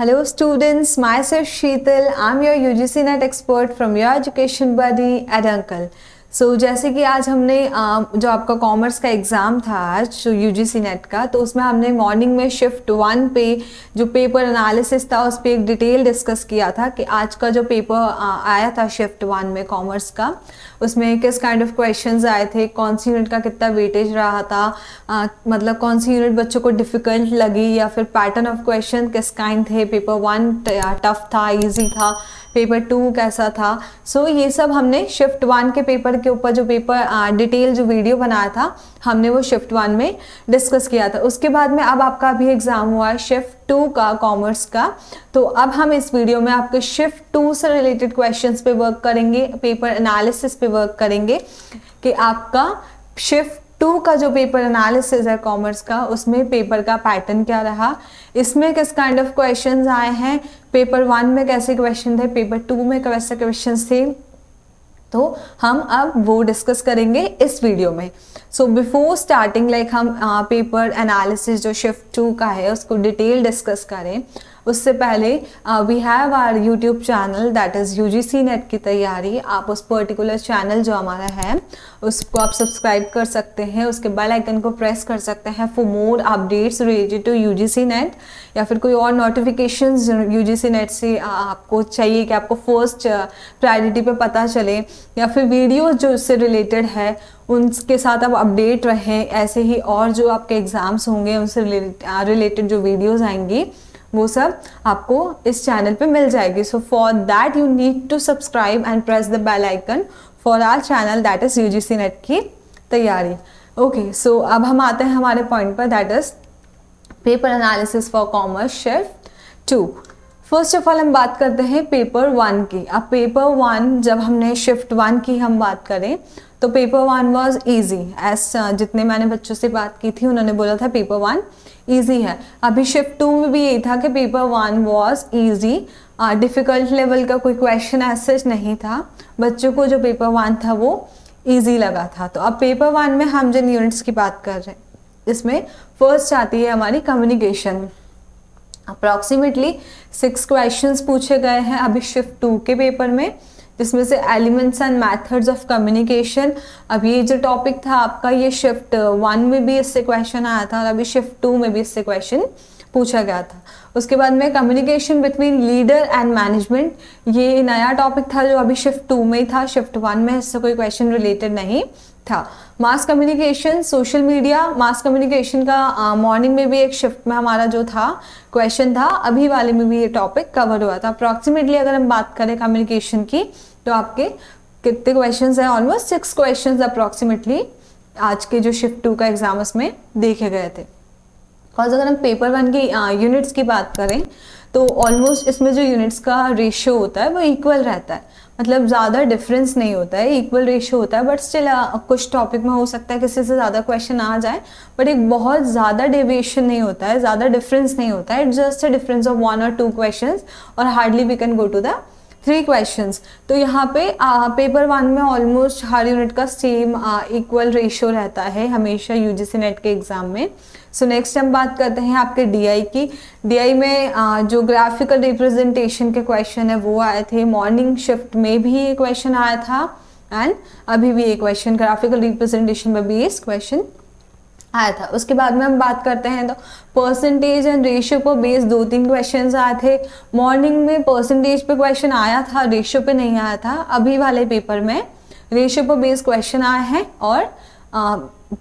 Hello students, myself Sheetal. I'm your UGC NET expert from your education buddy at Uncle. जैसे कि आज हमने जो आपका कॉमर्स का एग्ज़ाम था आज जो UGC नेट का, तो उसमें हमने मॉर्निंग में शिफ्ट 1 पे जो पेपर एनालिसिस था उस पर एक डिटेल डिस्कस किया था कि आज का जो पेपर आया था शिफ्ट 1 में कॉमर्स का, उसमें किस काइंड ऑफ क्वेश्चंस आए थे, कौन सी यूनिट का कितना वेटेज रहा था, मतलब कौन सी यूनिट बच्चों को डिफ़िकल्ट लगी या फिर पैटर्न ऑफ क्वेश्चन किस काइंड थे, पेपर 1 टफ था, ईजी था, पेपर 2 कैसा था। ये सब हमने शिफ्ट 1 के पेपर के ऊपर जो पेपर डिटेल जो वीडियो बनाया था हमने वो शिफ्ट 1 में डिस्कस किया था। उसके बाद में अब आपका अभी एग्जाम हुआ है शिफ्ट 2 का कॉमर्स का, तो अब हम इस वीडियो में आपके शिफ्ट 2 से रिलेटेड क्वेश्चंस पे वर्क करेंगे, पेपर एनालिसिस पे वर्क करेंगे कि आपका शिफ्ट 2 का जो पेपर एनालिसिस है कॉमर्स का, उसमें पेपर का पैटर्न क्या रहा, इसमें किस काइंड ऑफ क्वेश्चंस आए हैं, पेपर 1 में कैसे क्वेश्चन थे, पेपर 2 में कैसे क्वेश्चंस थे, तो हम अब वो डिस्कस करेंगे इस वीडियो में। बिफोर स्टार्टिंग हम पेपर एनालिसिस जो शिफ्ट 2 का है उसको डिटेल डिस्कस करें, उससे पहले we have our YouTube channel that is UGC net की तैयारी। आप उस पर्टिकुलर चैनल जो हमारा है उसको आप सब्सक्राइब कर सकते हैं, उसके बेल आइकन को प्रेस कर सकते हैं for more updates related to UGC net, या फिर कोई और नोटिफिकेशंस UGC नेट से आपको चाहिए कि आपको फर्स्ट प्रायोरिटी पे पता चले, या फिर वीडियोस जो उससे रिलेटेड है उनके साथ आप अपडेट रहें। ऐसे ही और जो आपके एग्ज़ाम्स होंगे उनसे रिलेटेड जो वीडियोज़ आएंगी वो सब आपको इस चैनल पे मिल जाएगी। For that you need to subscribe and press the bell icon for our channel that is UGC net की तैयारी। ओके, अब हम आते हैं हमारे पॉइंट पर, that is paper analysis for commerce shift 2। First of all हम बात करते हैं पेपर 1 की। अब पेपर 1 जब हमने शिफ्ट 1 की हम बात करें तो पेपर 1 वॉज ईजी, एज जितने मैंने बच्चों से बात की थी उन्होंने बोला था पेपर 1 ईजी है। अभी शिफ्ट 2 में भी यही था कि paper 1 was easy, difficult level का कोई क्वेश्चन ऐसा नहीं था, बच्चों को जो पेपर 1 था वो ईजी लगा था। तो अब पेपर 1 में हम जिन यूनिट्स की बात कर रहे हैं इसमें फर्स्ट आती है हमारी कम्युनिकेशन। अप्रॉक्सीमेटली 6 क्वेश्चंस पूछे गए हैं अभी शिफ्ट 2 के पेपर में, जिसमें से elements and methods of communication. अब ये जो टॉपिक था आपका ये शिफ्ट 1 में भी इससे क्वेश्चन आया था और अभी शिफ्ट 2 में भी इससे क्वेश्चन पूछा गया था। उसके बाद में communication between leader and management, ये नया टॉपिक था जो अभी शिफ्ट 2 में ही था, शिफ्ट 1 में इससे कोई क्वेश्चन रिलेटेड नहीं था। Mass communication, social media, mass communication का मॉर्निंग में भी एक शिफ्ट में हमारा जो था क्वेश्चन था, अभी वाले में भी ये टॉपिक कवर हुआ था। अप्रॉक्सीमेटली अगर हम बात करें कम्युनिकेशन की तो आपके कितने क्वेश्चंस हैं, ऑलमोस्ट 6 क्वेश्चंस अप्रॉक्सीमेटली आज के जो शिफ्ट 2 का एग्जाम उसमें देखे गए थे। और अगर हम पेपर 1 की यूनिट्स की बात करें तो ऑलमोस्ट इसमें जो यूनिट्स का रेशियो होता है वो इक्वल रहता है, मतलब ज़्यादा डिफरेंस नहीं होता है, इक्वल रेशियो होता है। बट स्टिल कुछ टॉपिक में हो सकता है किसी से ज़्यादा क्वेश्चन आ जाए, बट एक बहुत ज़्यादा डेविएशन नहीं होता है, ज़्यादा डिफरेंस नहीं होता है, it's just a difference of 1 or 2 questions और hardly we can go to the 3 questions. तो यहाँ पे पेपर 1 में ऑलमोस्ट हर यूनिट का सेम इक्वल रेशियो रहता है हमेशा UGC नेट के एग्ज़ाम में। नेक्स्ट हम बात करते हैं आपके DI की। DI में जो ग्राफिकल रिप्रेजेंटेशन के क्वेश्चन है वो आए थे, मॉर्निंग शिफ्ट में भी ये क्वेश्चन आया था एंड अभी भी ये क्वेश्चन ग्राफिकल रिप्रेजेंटेशन में भी इस क्वेश्चन आया था। उसके बाद में हम बात करते हैं तो परसेंटेज एंड रेशियो पर बेस्ड 2-3 क्वेश्चंस आए थे। मॉर्निंग में परसेंटेज पे क्वेश्चन आया था, रेशियो पे नहीं आया था। अभी वाले पेपर में रेशियो पर बेस्ड क्वेश्चन आए हैं और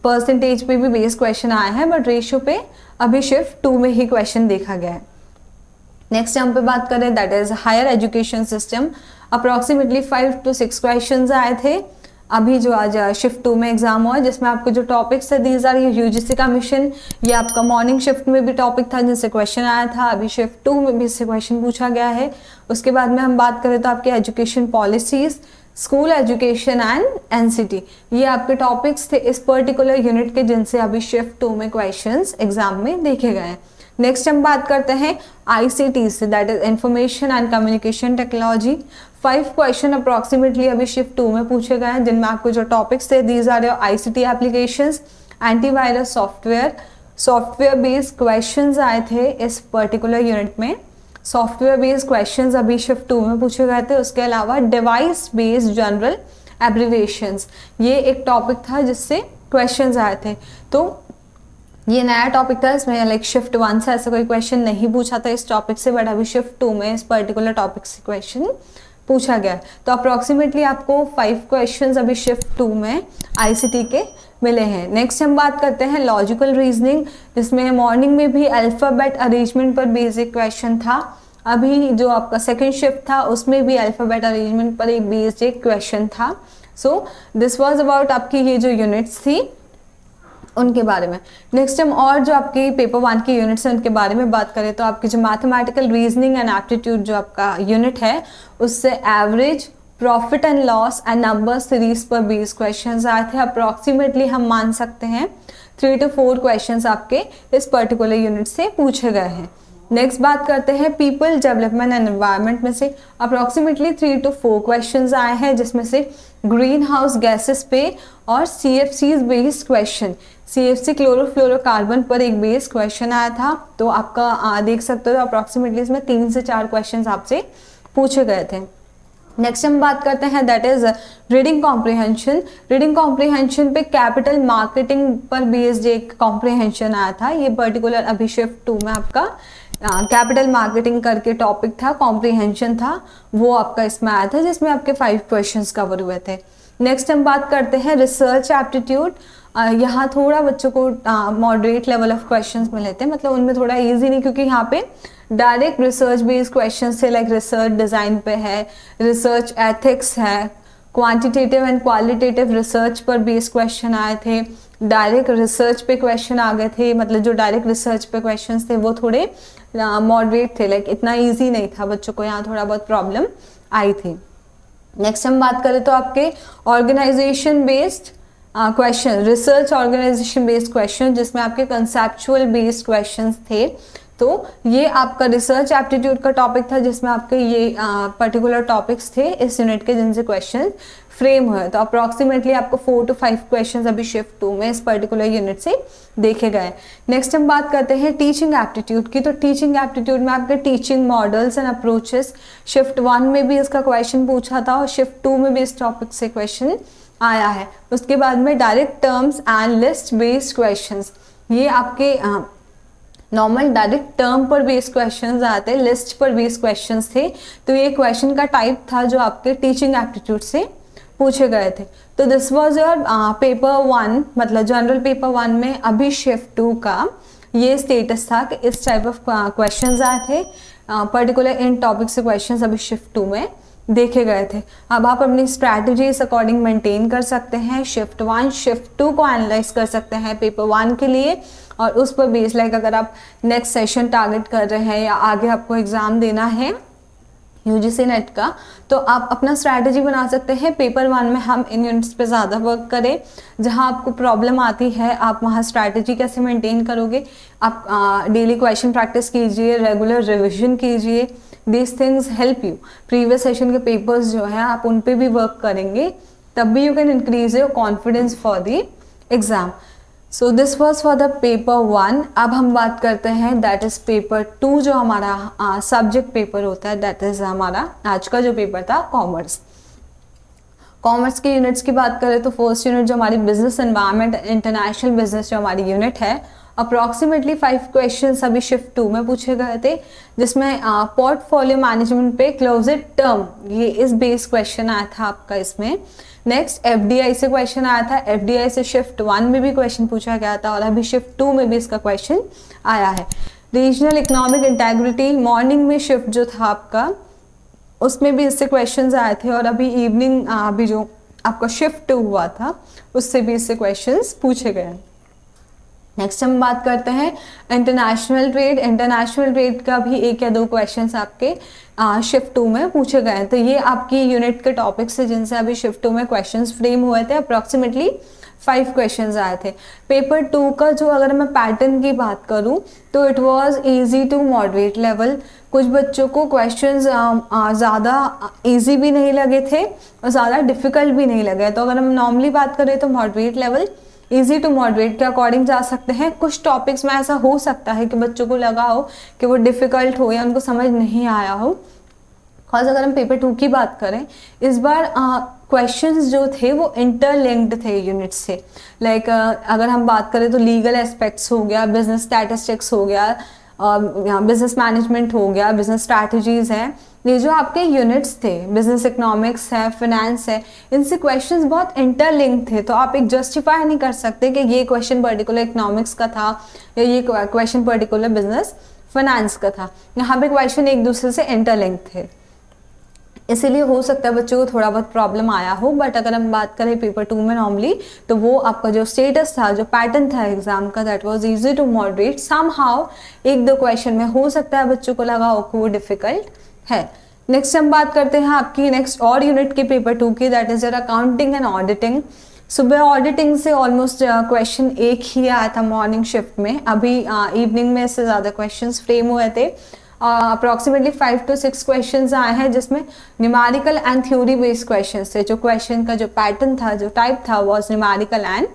परसेंटेज पे भी बेस्ड क्वेश्चन आए हैं, बट रेशियो पे अभी शिफ्ट 2 में ही क्वेश्चन देखा गया है। नेक्स्ट हम पे बात करें that is higher education system. Approximately 5 to 6 questions आए थे अभी जो आज शिफ्ट 2 में एग्जाम हुआ है, जिसमें आपको जो टॉपिक्स है दीज आर UGC का मिशन, ये आपका मॉर्निंग शिफ्ट में भी टॉपिक था जिनसे क्वेश्चन आया था, अभी शिफ्ट 2 में भी इससे क्वेश्चन पूछा गया है। उसके बाद में हम बात करें तो आपके education policies, school education and NCT, ये आपके टॉपिक्स थे इस पर्टिकुलर यूनिट के जिनसे अभी शिफ्ट 2 में क्वेश्चंस एग्जाम में देखे गए हैं। नेक्स्ट हम बात करते हैं ICT से, that is information and communication technology. 5 question approximately अभी शिफ्ट 2 में पूछे गए हैं, जिनमें आपको जो टॉपिक्स थे these are your ICT applications, antivirus software based questions आए थे इस पर्टिकुलर यूनिट में। सॉफ्टवेयर बेस्ड क्वेश्चंस अभी शिफ्ट 2 में पूछे गए थे। उसके अलावा डिवाइस बेस्ड जनरल एब्रिविएशंस, ये एक टॉपिक था जिससे क्वेश्चंस आए थे। तो ये नया टॉपिक था, इसमें लाइक शिफ्ट 1 से ऐसा कोई क्वेश्चन नहीं पूछा था इस टॉपिक से, बट अभी शिफ्ट 2 में इस पर्टिकुलर टॉपिक से क्वेश्चन पूछा गया। तो अप्रॉक्सीमेटली आपको 5 क्वेश्चंस अभी शिफ्ट 2 में आईसीटी के मिले हैं। नेक्स्ट हम बात करते हैं लॉजिकल रीजनिंग, जिसमें मॉर्निंग में भी अल्फ़ाबेट अरेंजमेंट पर बेसिक क्वेश्चन था। अभी जो आपका सेकंड शिफ्ट था उसमें भी अल्फ़ाबेट अरेंजमेंट पर एक बेसिक क्वेश्चन था। सो दिस वाज अबाउट आपकी ये जो यूनिट्स थी उनके बारे में। नेक्स्ट हम और जो आपकी पेपर 1 की यूनिट्स हैं उनके बारे में बात करें तो आपकी जो मैथमेटिकल रीजनिंग एंड एप्टीट्यूड जो आपका यूनिट है उससे average, profit and loss and number series पर 20 क्वेश्चंस आए थे। अप्रॉक्सीमेटली हम मान सकते हैं 3 to 4 क्वेश्चंस आपके इस पर्टिकुलर यूनिट से पूछे गए हैं। नेक्स्ट बात करते हैं पीपल, डेवलपमेंट एंड एनवायरनमेंट में से अप्रॉक्सीमेटली 3 to 4 क्वेश्चंस आए हैं, जिसमें से ग्रीन हाउस गैसेस पे और CFCs based question, CFC chlorofluorocarbon पर एक बेस क्वेश्चन आया था। तो आपका देख सकते हो अप्रॉक्सीमेटली इसमें 3 से 4 क्वेश्चंस आपसे पूछे गए थे। नेक्स्ट हम बात करते हैं that is reading comprehension. Reading comprehension पे कैपिटल मार्केटिंग पर बेस्ड एक कॉम्प्रिहेंशन आया था। ये पर्टिकुलर अभी शिफ्ट 2 में आपका कैपिटल मार्केटिंग करके टॉपिक था, कॉम्प्रिहेंशन था, वो आपका इसमें आया था जिसमें आपके 5 क्वेश्चंस कवर हुए थे। नेक्स्ट हम बात करते हैं रिसर्च एप्टीट्यूड। यहाँ थोड़ा बच्चों को मॉडरेट लेवल ऑफ क्वेश्चंस मिले थे, मतलब उनमें थोड़ा इजी नहीं, क्योंकि यहाँ पे डायरेक्ट रिसर्च बेस्ड क्वेश्चंस थे, लाइक रिसर्च डिज़ाइन पे है, रिसर्च एथिक्स है, क्वांटिटेटिव एंड क्वालिटेटिव रिसर्च पर बेस्ड क्वेश्चन आए थे, डायरेक्ट रिसर्च पे क्वेश्चन आ गए थे। मतलब जो डायरेक्ट रिसर्च पे क्वेश्चंस थे वो थोड़े मॉडरेट थे, लाइक इतना ईजी नहीं था, बच्चों को यहाँ थोड़ा बहुत प्रॉब्लम आई थी। नेक्स्ट हम बात करें तो आपके organisation based question, research organisation based question, जिसमें आपके कंसेप्चुअल बेस्ड क्वेश्चंस थे। तो ये आपका रिसर्च एप्टीट्यूड का टॉपिक था, जिसमें आपके ये पर्टिकुलर टॉपिक्स थे इस यूनिट के जिनसे क्वेश्चन फ्रेम हुए। तो अप्रॉक्सीमेटली आपको 4 to 5 क्वेश्चंस अभी शिफ्ट 2 में इस पर्टिकुलर यूनिट से देखे गए। नेक्स्ट हम बात करते हैं टीचिंग एप्टीट्यूड की। तो टीचिंग एप्टीट्यूड में आपके teaching models and approaches, shift 1 में भी इसका क्वेश्चन पूछा था और शिफ्ट 2 में भी इस टॉपिक से क्वेश्चन आया है। उसके बाद में direct terms and list based questions, ये आपके नॉर्मल डायरेक्ट टर्म पर बेस्ड क्वेश्चंस आते हैं, लिस्ट पर बेस्ड क्वेश्चंस थे। तो ये क्वेश्चन का टाइप था जो आपके टीचिंग एप्टीट्यूड से पूछे गए थे। तो दिस वाज योर पेपर 1, मतलब जनरल पेपर 1 में अभी शिफ्ट 2 का ये स्टेटस था कि इस टाइप ऑफ क्वेश्चंस आए थे, पर्टिकुलर इन टॉपिक से क्वेश्चंस अभी शिफ्ट 2 में देखे गए थे। अब आप अपनी स्ट्रैटेजी इस अकॉर्डिंग मेंटेन कर सकते हैं, शिफ्ट 1 शिफ्ट 2 को एनालाइज कर सकते हैं पेपर 1 के लिए, और उस पर बेस लाइक अगर आप नेक्स्ट सेशन टारगेट कर रहे हैं या आगे आपको एग्ज़ाम देना है यूजीसी नेट का, तो आप अपना स्ट्रैटेजी बना सकते हैं। पेपर 1 में हम इन यूनिट्स पे ज़्यादा वर्क करें, जहां आपको प्रॉब्लम आती है आप वहां स्ट्रैटेजी कैसे मेंटेन करोगे। आप डेली क्वेश्चन प्रैक्टिस कीजिए, रेगुलर रिविजन कीजिए, this things help you. Previous session के पेपर्स जो है आप उन पे भी वर्क करेंगे, तब भी you can increase your confidence for the exam. So this was for the paper 1। अब हम बात करते हैं दैट इज पेपर 2, जो हमारा सब्जेक्ट पेपर होता है, दैट इज हमारा आज का जो पेपर था कॉमर्स। कॉमर्स के यूनिट्स की बात करें तो फर्स्ट यूनिट जो हमारी बिजनेस एनवायरनमेंट इंटरनेशनल बिजनेस जो हमारी यूनिट है, अप्रॉक्सीमेटली 5 क्वेश्चन अभी शिफ्ट 2 में पूछे गए थे, जिसमें पोर्टफोलियो मैनेजमेंट पे क्लोजेड टर्म, ये इस बेस क्वेश्चन आया था आपका इसमें। नेक्स्ट एफडीआई से क्वेश्चन आया था, एफडीआई से शिफ्ट 1 में भी क्वेश्चन पूछा गया था और अभी शिफ्ट 2 में भी इसका क्वेश्चन आया है। रीजनल इकोनॉमिक इंटेग्रिटी, मॉर्निंग में शिफ्ट जो था आपका उसमें भी इससे क्वेश्चंस आए थे, और अभी इवनिंग अभी जो आपका शिफ्ट हुआ था उससे भी इससे क्वेश्चंस पूछे गए। नेक्स्ट हम बात करते हैं इंटरनेशनल ट्रेड। इंटरनेशनल ट्रेड का भी 1 या 2 क्वेश्चंस आपके शिफ्ट 2 में पूछे गए हैं। तो ये आपकी यूनिट के टॉपिक्स है जिनसे अभी शिफ्ट 2 में क्वेश्चंस फ्रेम हुए थे। अप्रॉक्सीमेटली 5 क्वेश्चंस आए थे। पेपर 2 का जो अगर मैं पैटर्न की बात करूं तो it was easy to moderate level. कुछ बच्चों को क्वेश्चंस ज़्यादा इजी भी नहीं लगे थे और ज़्यादा डिफिकल्ट भी नहीं लगे। तो अगर हम नॉर्मली बात करें तो moderate level easy to moderate के अकॉर्डिंग जा सकते हैं। कुछ टॉपिक्स में ऐसा हो सकता है कि बच्चों को लगा हो कि वो डिफ़िकल्ट हो या उनको समझ नहीं आया हो। और अगर हम पेपर 2 की बात करें, इस बार क्वेश्चंस जो थे वो इंटरलिंक्ड थे यूनिट से। लाइक अगर हम बात करें तो लीगल एस्पेक्ट्स हो गया, बिजनेस स्टैटिस्टिक्स हो गया, बिजनेस मैनेजमेंट हो गया, बिजनेस स्ट्रैटेजीज हैं, ये जो आपके यूनिट्स थे, बिजनेस इकोनॉमिक्स है, फाइनेंस है, इनसे क्वेश्चंस बहुत इंटरलिंक थे। तो आप एक जस्टिफाई नहीं कर सकते कि ये क्वेश्चन पर्टिकुलर इकोनॉमिक्स का था या ये क्वेश्चन पर्टिकुलर बिजनेस फाइनेंस का था। यहाँ पे क्वेश्चन एक दूसरे से इंटरलिंक थे, इसीलिए हो सकता है बच्चों को थोड़ा बहुत प्रॉब्लम आया हो। बट अगर हम बात करें पेपर 2 में नॉर्मली, तो वो आपका जो स्टेटस था, जो पैटर्न था एग्जाम का, that was easy to moderate. Somehow एक दो क्वेश्चन में हो सकता है बच्चों को लगा हो कि वो डिफिकल्ट है। नेक्स्ट हम बात करते हैं आपकी नेक्स्ट और यूनिट के पेपर 2 की, that is your accounting and auditing. सुबह ऑडिटिंग से ऑलमोस्ट क्वेश्चन एक ही आया था मॉर्निंग शिफ्ट में, अभी इवनिंग में इससे ज़्यादा क्वेश्चंस फ्रेम हुए थे। अप्रॉक्सीमेटली 5 to 6 क्वेश्चंस आए हैं, जिसमें numerical and theory based questions थे। जो क्वेश्चन का जो पैटर्न था, जो टाइप था, was numerical and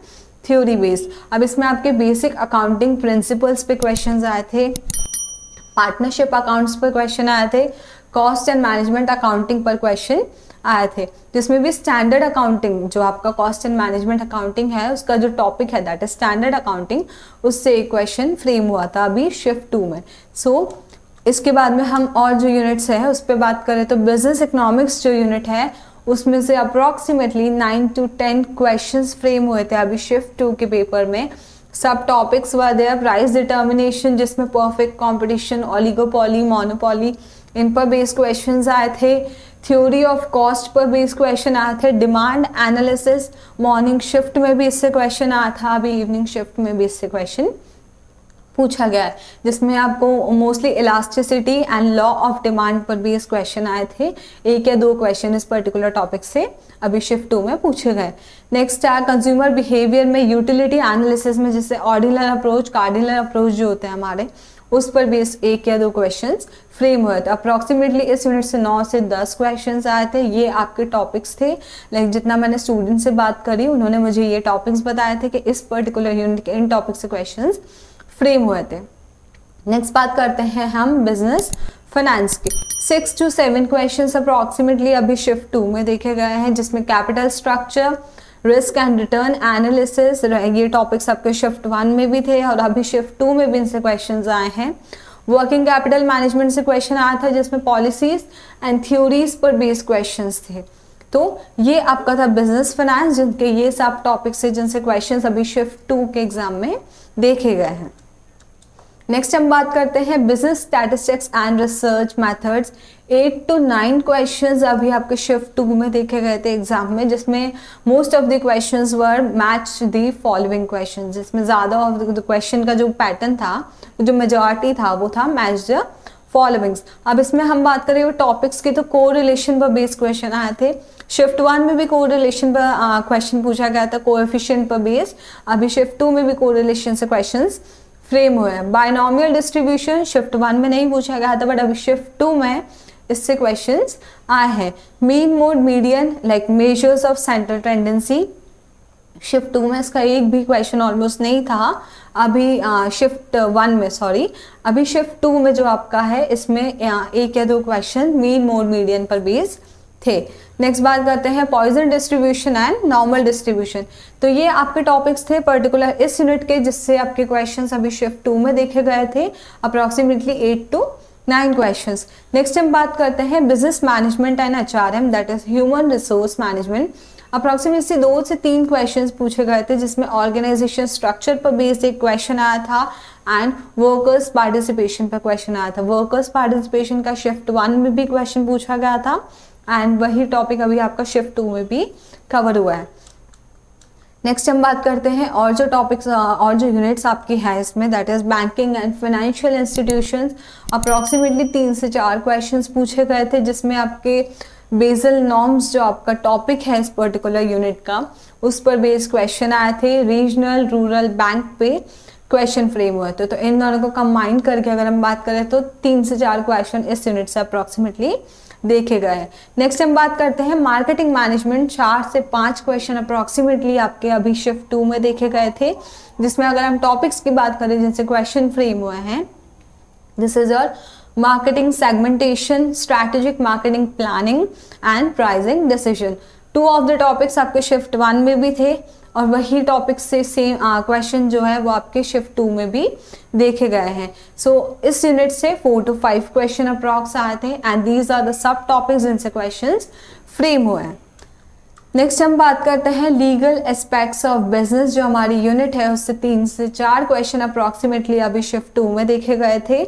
theory based. अब इसमें आपके बेसिक अकाउंटिंग प्रिंसिपल्स पे क्वेश्चंस आए थे, पार्टनरशिप अकाउंट्स पर क्वेश्चन आए थे, कॉस्ट एंड मैनेजमेंट अकाउंटिंग पर क्वेश्चन आए थे, जिसमें भी स्टैंडर्ड अकाउंटिंग, जो आपका कॉस्ट एंड मैनेजमेंट अकाउंटिंग है, उसका जो टॉपिक है दैट इज स्टैंडर्ड अकाउंटिंग, उससे एक क्वेश्चन फ्रेम हुआ था अभी शिफ्ट 2 में। सो इसके बाद में हम और जो यूनिट्स है उस पर बात करें तो बिजनेस इकोनॉमिक्स जो यूनिट है उसमें से अप्रॉक्सीमेटली 9 to 10 क्वेश्चंस फ्रेम हुए थे अभी शिफ्ट 2 के पेपर में। सब topics were there, price determination जिसमें परफेक्ट कंपटीशन, ओलिगोपॉली, मोनोपॉली, इन पर बेस्ड क्वेश्चंस आए थे। थ्योरी ऑफ कॉस्ट पर बेस्ड क्वेश्चन आए थे। डिमांड एनालिसिस मॉर्निंग शिफ्ट में भी इससे क्वेश्चन आया था, अभी इवनिंग शिफ्ट में भी इससे क्वेश्चन पूछा गया है, जिसमें आपको mostly elasticity and law of demand पर भी इस क्वेश्चन आए थे। एक या दो क्वेश्चन इस पर्टिकुलर टॉपिक से अभी शिफ्ट 2 में पूछे गए। नेक्स्ट है कंज्यूमर बिहेवियर में यूटिलिटी एनालिसिस में, जिससे ऑर्डिनल अप्रोच, कार्डिनल अप्रोच जो होते हैं हमारे, उस पर भी एक या दो क्वेश्चंस फ्रेम हुए थे। अप्रॉक्सीमेटली इस यूनिट से 9 से 10 क्वेश्चंस आए थे। ये आपके टॉपिक्स थे। लाइक जितना मैंने स्टूडेंट से बात करी, उन्होंने मुझे ये टॉपिक्स बताए थे कि इस पर्टिकुलर यूनिट के इन टॉपिक से क्वेश्चंस फ्रेम हुए थे। नेक्स्ट बात करते हैं हम बिजनेस फाइनेंस की। 6 to 7 क्वेश्चंस अप्रॉक्सीमेटली अभी शिफ्ट 2 में देखे गए हैं, जिसमें capital structure, risk and return analysis, ये टॉपिक्स आपके शिफ्ट 1 में भी थे और अभी शिफ्ट 2 में भी इनसे क्वेश्चंस आए हैं। वर्किंग कैपिटल मैनेजमेंट से क्वेश्चन आया था, जिसमें पॉलिसीज एंड थ्योरीज पर बेस्ड क्वेश्चंस थे। तो ये आपका था बिजनेस फाइनेंस, जिनके ये सब टॉपिक्स है जिनसे क्वेश्चंस अभी शिफ्ट 2 के एग्जाम में देखे गए हैं। नेक्स्ट हम बात करते हैं business statistics and research methods. 8 to 9 questions अभी आपके शिफ्ट 2 में देखे गए थे एग्जाम में, जिसमें most of the questions were match the following question, जिसमें ज़्यादा ऑफ द क्वेश्चन का जो पैटर्न था, जो मेजॉरिटी था, वो था मैच द फॉलोइंग्स। अब इसमें हम बात करें टॉपिक्स की, तो को रिलेशन पर बेस्ड क्वेश्चन आए थे। शिफ्ट 1 में भी को रिलेशन पर क्वेश्चन पूछा गया था, कोएफिशिएंट पर बेस्ड। अभी शिफ्ट 2 में भी को रिलेशन से क्वेश्चंस फ्रेम हुए हैं। बायनॉमियल डिस्ट्रीब्यूशन शिफ्ट 1 में नहीं पूछा गया था, बट अभी शिफ्ट 2 में इससे क्वेश्चंस आए हैं। Mean, mode, median, like measures of central tendency, shift 2 में इसका एक भी क्वेश्चन ऑलमोस्ट नहीं था। अभी शिफ्ट 1 में, सॉरी, अभी शिफ्ट 2 में जो आपका है, इसमें एक या दो क्वेश्चन मीन, मोड, मीडियन पर बेस्ड थे। नेक्स्ट बात करते हैं Poisson distribution and normal distribution. तो ये आपके टॉपिक्स थे पर्टिकुलर इस यूनिट के, जिससे आपके क्वेश्चंस अभी शिफ्ट 2 में देखे गए थे, अप्रॉक्सीमेटली 8 to 9 क्वेश्चंस। नेक्स्ट हम बात करते हैं business management and HRM, that is human resource management. Approximately 2 से 3 क्वेश्चंस पूछे गए थे, जिसमें ऑर्गेनाइजेशन स्ट्रक्चर पर बेस्ड एक क्वेश्चन आया था एंड वर्कर्स पार्टिसिपेशन पर क्वेश्चन आया था। वर्कर्स पार्टिसिपेशन का शिफ्ट 1 में भी क्वेश्चन पूछा गया था एंड वही टॉपिक अभी आपका शिफ्ट 2 में भी कवर हुआ है। नेक्स्ट हम बात करते हैं और जो टॉपिक्स और जो यूनिट्स आपकी है इसमें, that is banking and financial institutions. Approximately 3 से 4 क्वेश्चंस पूछे गए थे, जिसमें आपके बेसल नॉर्म्स जो आपका टॉपिक है इस पर्टिकुलर यूनिट का, उस पर बेस्ड क्वेश्चन आए थे। रीजनल रूरल बैंक पे क्वेश्चन फ्रेम हुए थे। तो इन दोनों को कंबाइन करके अगर हम बात करें तो 3 से 4 क्वेश्चन इस यूनिट से अप्रॉक्सीमेटली देखे गए हैं। नेक्स्ट हम बात करते हैं मार्केटिंग मैनेजमेंट। 4 से 5 क्वेश्चन अप्रॉक्सीमेटली आपके अभी शिफ्ट 2 में देखे गए थे, जिसमें अगर हम टॉपिक्स की बात करें जिनसे क्वेश्चन फ्रेम हुए हैं, this is your marketing segmentation, strategic marketing planning and pricing decision. 2 of the topics आपके शिफ्ट 1 में भी थे और वही टॉपिक से सेम क्वेश्चन जो है वो आपके शिफ्ट 2 में भी देखे गए हैं। सो इस यूनिट से 4 to 5 क्वेश्चन अप्रॉक्स आए थे एंड दीज आर द सब टॉपिक्स जिनसे क्वेश्चंस फ्रेम हुए हैं। नेक्स्ट हम बात करते हैं लीगल एस्पेक्ट्स ऑफ बिजनेस। जो हमारी यूनिट है उससे 3 से 4 क्वेश्चन अप्रॉक्सीमेटली अभी शिफ्ट 2 में देखे गए थे,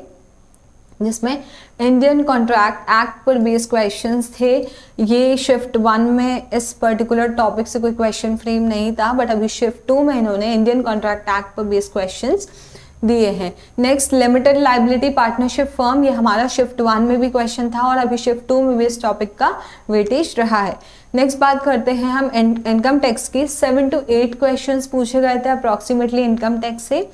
जिसमें इंडियन कॉन्ट्रैक्ट एक्ट पर बेस्ड क्वेश्चंस थे। ये शिफ्ट 1 में इस पर्टिकुलर टॉपिक से कोई क्वेश्चन फ्रेम नहीं था, बट अभी शिफ्ट 2 में इन्होंने इंडियन कॉन्ट्रैक्ट एक्ट पर बेस्ड क्वेश्चंस दिए हैं। Next limited liability partnership firm, ये हमारा शिफ्ट 1 में भी क्वेश्चन था और अभी शिफ्ट 2 में भी इस टॉपिक का वेटेज रहा है। नेक्स्ट बात करते हैं हम इनकम टैक्स की। 7 to 8 क्वेश्चंस पूछे गए थे अप्रॉक्सीमेटली इनकम टैक्स से।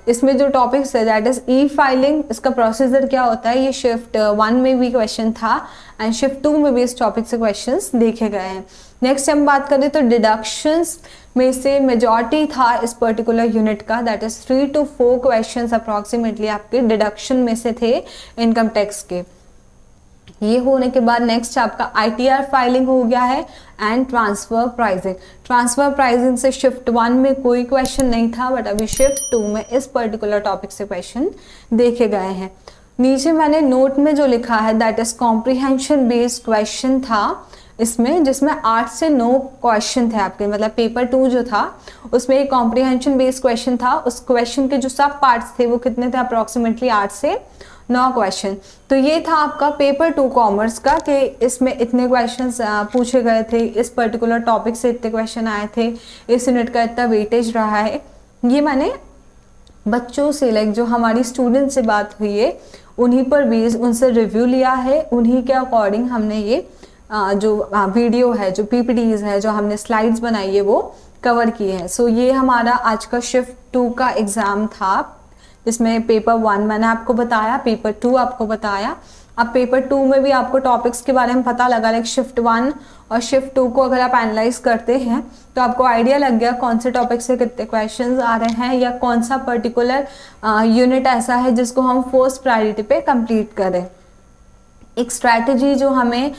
इसमें जो टॉपिक्स है दैट इज ई फाइलिंग, इसका प्रोसीजर क्या होता है, ये शिफ्ट 1 में भी क्वेश्चन था एंड शिफ्ट 2 में भी इस टॉपिक से क्वेश्चंस देखे गए हैं। नेक्स्ट हम बात करें तो डिडक्शंस में से मेजॉरिटी था इस पर्टिकुलर यूनिट का, that is 3 to 4 questions approximately आपके डिडक्शन में से थे इनकम टैक्स के। ये होने के बाद नेक्स्ट आपका ITR फाइलिंग हो गया है and transfer pricing. Transfer pricing से शिफ्ट 1 में कोई क्वेश्चन नहीं था, बट अभी शिफ्ट 2 में इस पर्टिकुलर टॉपिक से क्वेश्चन देखे गए हैं। नीचे मैंने नोट में जो लिखा है that is comprehension based question था इसमें, जिसमें 8 से 9 क्वेश्चन थे आपके, मतलब पेपर 2 जो था उसमें एक कॉम्प्रिहेंशन बेस्ड क्वेश्चन था। उस क्वेश्चन के जो सब पार्ट्स थे वो कितने थे, अप्रॉक्सीमेटली 8 से 9 क्वेश्चन। तो ये था आपका पेपर 2 कॉमर्स का कि इसमें इतने क्वेश्चंस पूछे गए थे, इस पर्टिकुलर टॉपिक से इतने क्वेश्चन आए थे, इस यूनिट का इतना वेटेज रहा है। ये मैंने बच्चों से लाइक जो हमारी स्टूडेंट से बात हुई है उन्हीं पर बेस उनसे रिव्यू लिया है, उन्हीं के अकॉर्डिंग हमने ये जो वीडियो है, जो PPTs है, जो हमने स्लाइड्स बनाई है वो कवर की है। सो ये हमारा आज का शिफ्ट 2 का एग्ज़ाम था, जिसमें पेपर 1 मैंने आपको बताया, पेपर 2 आपको बताया। अब पेपर 2 में भी आपको टॉपिक्स के बारे में पता लगा, लाइक शिफ्ट 1 और शिफ्ट 2 को अगर आप एनालाइज करते हैं तो आपको आइडिया लग गया कौन से टॉपिक से कितने क्वेश्चंस आ रहे हैं या कौन सा पर्टिकुलर यूनिट ऐसा है जिसको हम फर्स्ट प्रायोरिटी पे कंप्लीट करें। एक स्ट्रैटेजी जो हमें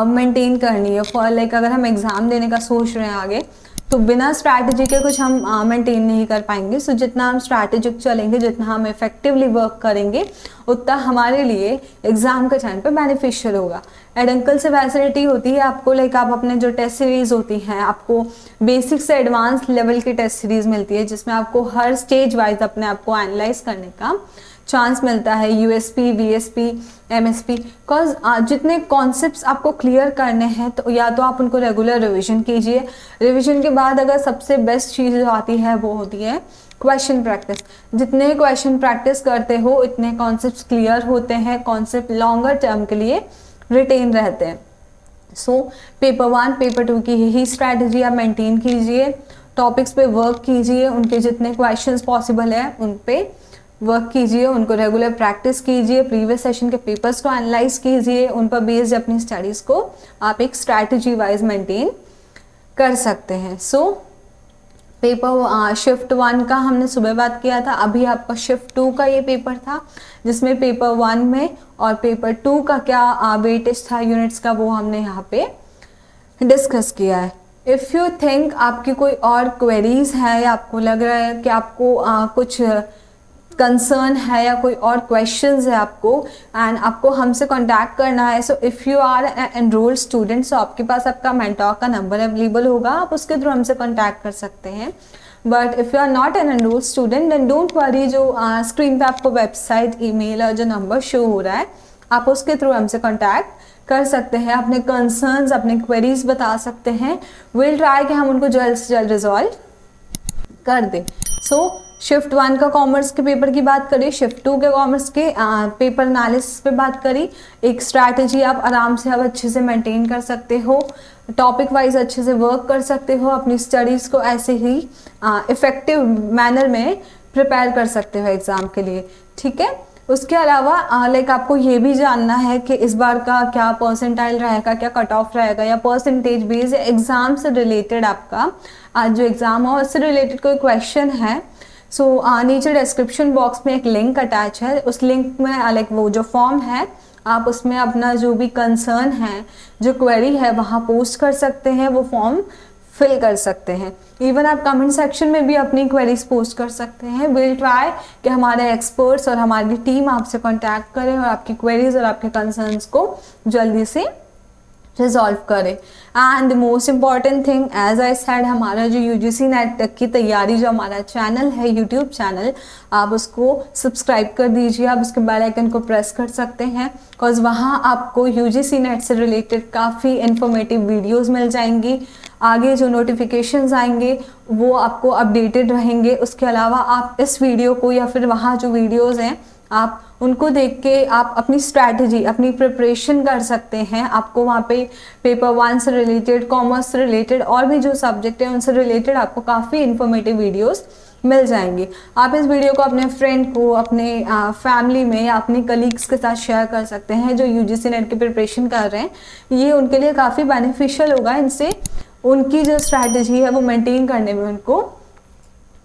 मेंटेन करनी है फॉर लाइक अगर हम एग्ज़ाम देने का सोच रहे हैं आगे, तो बिना स्ट्रैटेजी के कुछ हम मेंटेन नहीं कर पाएंगे। सो जितना हम स्ट्रैटेजिक चलेंगे, जितना हम इफेक्टिवली वर्क करेंगे, उतना हमारे लिए एग्ज़ाम के टाइम पे बेनिफिशियल होगा। एडंकल से फैसिलिटी होती है आपको, लाइक आप अपने जो टेस्ट सीरीज़ होती हैं, आपको बेसिक से एडवांस लेवल की टेस्ट सीरीज़ मिलती है, जिसमें आपको हर स्टेज वाइज अपने आप को एनालाइज करने का चांस मिलता है। USP, VSP, MSP, बिकॉज जितने कॉन्सेप्ट्स आपको क्लियर करने हैं तो या तो आप उनको रेगुलर रिवीजन कीजिए। रिवीजन के बाद अगर सबसे बेस्ट चीज़ जो आती है वो होती है क्वेश्चन प्रैक्टिस। जितने क्वेश्चन प्रैक्टिस करते हो इतने कॉन्सेप्ट्स क्लियर होते हैं, कॉन्सेप्ट लॉन्गर टर्म के लिए रिटेन रहते हैं। सो पेपर 1, पेपर 2 की यही स्ट्रैटेजी आप मेंटेन कीजिए, टॉपिक्स पे वर्क कीजिए, उनके जितने क्वेश्चंस पॉसिबल है उन पे वर्क कीजिए, उनको रेगुलर प्रैक्टिस कीजिए, प्रीवियस सेशन के पेपर्स को एनालाइज कीजिए, उन पर बेस्ड अपनी स्टडीज़ को आप एक स्ट्रैटेजी वाइज मेंटेन कर सकते हैं। सो पेपर शिफ्ट 1 का हमने सुबह बात किया था, अभी आपका शिफ्ट 2 का ये पेपर था, जिसमें पेपर 1 में और पेपर 2 का क्या वेटेज था यूनिट्स का वो हमने यहाँ पे डिस्कस किया है। इफ़ यू थिंक आपकी कोई और क्वेरीज है या आपको लग रहा है कि आपको कुछ कंसर्न है या कोई और क्वेश्चंस है आपको एंड आपको हमसे कांटेक्ट करना है, so if you are enrolled student, so आपके पास आपका मेंटोर का नंबर अवेलेबल होगा, आप उसके थ्रू हमसे कांटेक्ट कर सकते हैं। But if you are not an enrolled student then don't worry, जो स्क्रीन पे आपको वेबसाइट, ईमेल और जो नंबर शो हो रहा है आप उसके थ्रू हमसे कांटेक्ट कर सकते हैं, अपने कंसर्न्स, अपने क्वेरीज बता सकते हैं। विल ट्राई कि हम उनको जल्द से जल्द रिजॉल्व कर दें। सो शिफ्ट 1 का कॉमर्स के पेपर की बात करें, शिफ्ट 2 के कॉमर्स के पेपर एनालिसिस पे बात करी, एक स्ट्रैटेजी आप आराम से अब अच्छे से मेंटेन कर सकते हो, टॉपिक वाइज अच्छे से वर्क कर सकते हो, अपनी स्टडीज़ को ऐसे ही इफ़ेक्टिव मैनर में प्रिपेयर कर सकते हो एग्ज़ाम के लिए, ठीक है। उसके अलावा लाइक आपको ये भी जानना है कि इस बार का क्या परसेंटाइल रहेगा, क्या कट ऑफ रहेगा, या परसेंटेज बेस, या एग्ज़ाम से रिलेटेड आपका आज जो एग्ज़ाम हो उससे रिलेटेड कोई क्वेश्चन है। सो नीचे डिस्क्रिप्शन बॉक्स में एक लिंक अटैच है, उस लिंक में लाइक वो जो फॉर्म है आप उसमें अपना जो भी कंसर्न है, जो क्वेरी है वहाँ पोस्ट कर सकते हैं, वो फॉर्म फिल कर सकते हैं। इवन आप कमेंट सेक्शन में भी अपनी क्वेरीज पोस्ट कर सकते हैं। विल ट्राई कि हमारे एक्सपर्ट्स और हमारी टीम आपसे कांटेक्ट करें और आपकी क्वेरीज और आपके कंसर्न्स को जल्दी से रिजॉल्व करें। And the most important thing as I said, हमारा जो यूजीसी नेट की तैयारी जो हमारा चैनल है, यूट्यूब चैनल, आप उसको सब्सक्राइब कर दीजिए, आप उसके बेल आइकन को प्रेस कर सकते हैं, बिकॉज वहाँ आपको यूजीसी नेट से रिलेटेड काफ़ी इंफॉर्मेटिव वीडियोज़ मिल जाएंगी। आगे जो नोटिफिकेशंस आएंगे वो आपको अपडेटेड रहेंगे। उसके अलावा आप इस वीडियो को या फिर वहाँ जो वीडियोज़ हैं आप उनको देख के आप अपनी स्ट्रैटेजी, अपनी प्रिपरेशन कर सकते हैं। आपको वहाँ पे पेपर 1 से रिलेटेड, कॉमर्स से रिलेटेड और भी जो सब्जेक्ट है उनसे रिलेटेड आपको काफ़ी इन्फॉर्मेटिव वीडियोस मिल जाएंगी। आप इस वीडियो को अपने फ्रेंड को, अपने फैमिली में या अपने कलीग्स के साथ शेयर कर सकते हैं जो यूजीसी नेट की प्रिपरेशन कर रहे हैं। ये उनके लिए काफ़ी बेनिफिशियल होगा, इनसे उनकी जो स्ट्रैटेजी है वो मेंटेन करने में उनको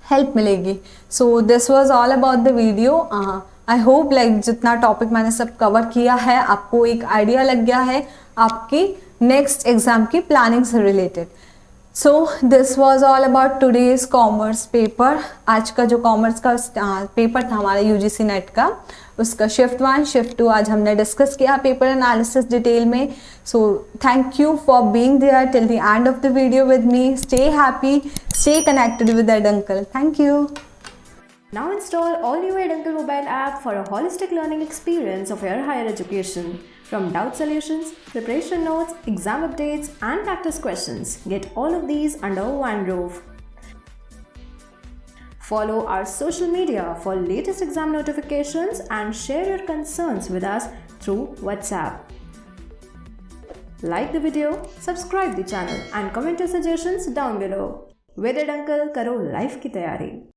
हेल्प मिलेगी। So this was all about the video. I hope like जितना टॉपिक मैंने सब कवर किया है आपको एक आइडिया लग गया है आपकी नेक्स्ट एग्जाम की प्लानिंग से related. So this was all about today's commerce paper. आज का जो कॉमर्स का पेपर था हमारा यूजीसी नेट का, उसका शिफ्ट 1 शिफ्ट 2 आज हमने डिस्कस किया पेपर एनालिसिस डिटेल में। So thank you for being there till the end of the video with me. Stay happy, stay connected with Ed Uncle. Thank you. Now install all new Eduncle mobile app for a holistic learning experience of your higher education. From doubt solutions, preparation notes, exam updates, and practice questions, get all of these under one roof. Follow our social media for latest exam notifications and share your concerns with us through WhatsApp. Like the video, subscribe the channel and comment your suggestions down below. With Eduncle, karo life ki tayari.